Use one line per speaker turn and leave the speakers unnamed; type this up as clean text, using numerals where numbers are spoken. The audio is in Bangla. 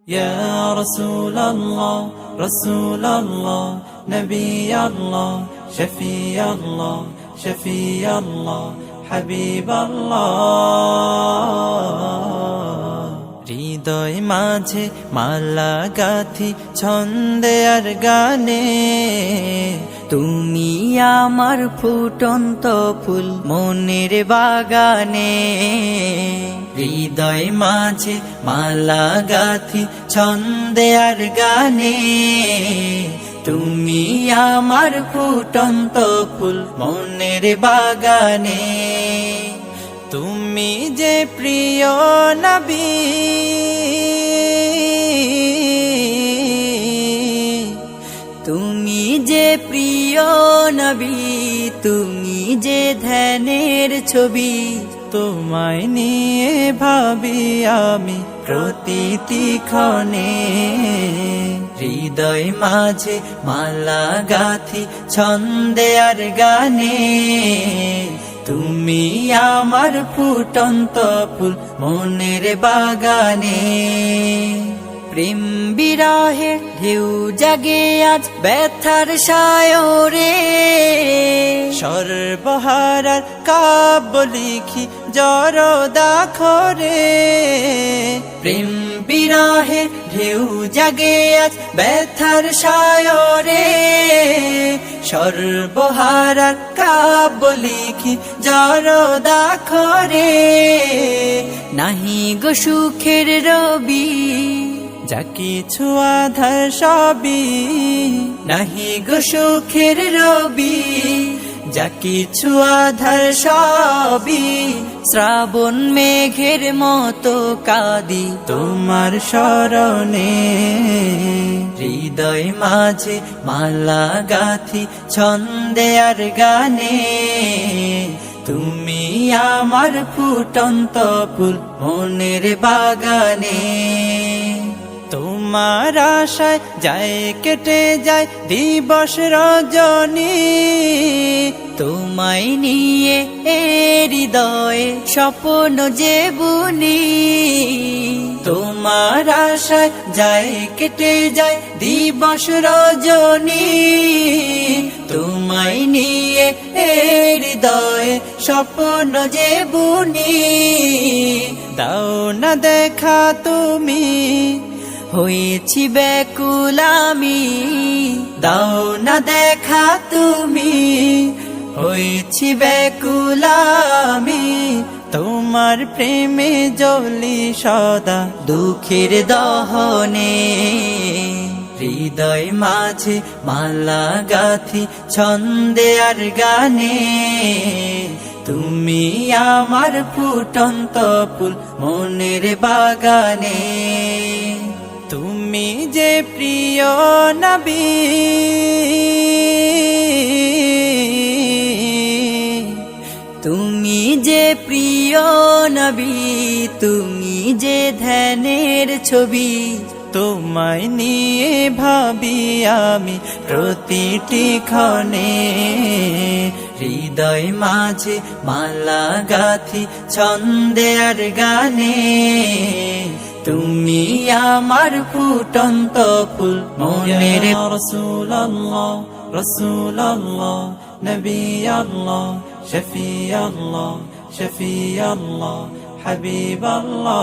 يا رسول الله رسول الله نبي الله شفيع الله شفيع الله حبيب الله হৃদয় মাঝে মালা গাথি ছন্দে আর গানে তুমি আমার ফুটন্ত ফুল মনের বাগানে হৃদয় মাঝে মালা গাথি ছন্দে আর গানে তুমি আমার ফুটন্ত ফুল মনের বাগানে তুমি যে প্রিয় নবী তুমি যে প্রিয় নবী তুমি যে ধ্যানের ছবি তোমায় নিয়ে ভাবি আমি প্রতিটি ক্ষণে হৃদয় মাঝে মালা গাথি ছন্দে আর গানে তুমি আমার ফুটন্ত ফুল মনের বাগানে প্রেম বিরহে ঢেউ জাগে আজ ব্যথার সায়রে সর্বহারার কাব্য লিখি জরদাখরে প্রেম বিরহে ঢেউ জাগে আজ ব্যথার সায়রে সর্বহারার কাব্য লিখি জরদাখরে নাহি গো সুখের রবি যা কিছু আধার সবই নাহি গো সুখের রবি যা কিছু আধার সবই শ্রাবণ মেঘের মতো কাঁদি তোমার শরণে হৃদয় মাঝে মালা গাথি ছন্দে আর গানে তুমি আমার ফুটন্ত ফুল মনের বাগানে তোমার আশায় যায় কেটে যায় দিবস রজনী তোমায় নিয়ে হৃদয়ে স্বপ্ন যে বুনি তোমার আশায় যায় কেটে যায় দিবস রজনী তোমায় নিয়ে হৃদয়ে স্বপ্ন যে বুনি দাও না দেখা তুমি হয়েছি ব্যাকুল আমি দাও না দেখা তুমি হয়েছি ব্যাকুল আমি তোমার প্রেমে জ্বলি সদা দুঃখের দহনে হৃদয় মাঝে মালা গাথি ছন্দে আর গানে তুমি আমার ফুটন্ত ফুল মনের বাগানে তুমি যে প্রিয় নবী তুমি যে প্রিয় নবী তুমি যে ধ্যানের ছবি তোমায় নিয়ে ভাবি আমি প্রতিটি ক্ষণে হৃদয় মাঝে মালা গাথি ছন্দে আর গানে তুমি আমার ফুটন্ত ফুল মনের রাসূলুল্লাহ রাসূলুল্লাহ নবী আল্লাহ শফিউল্লাহ শফিউল্লাহ হাবিবাল্লাহ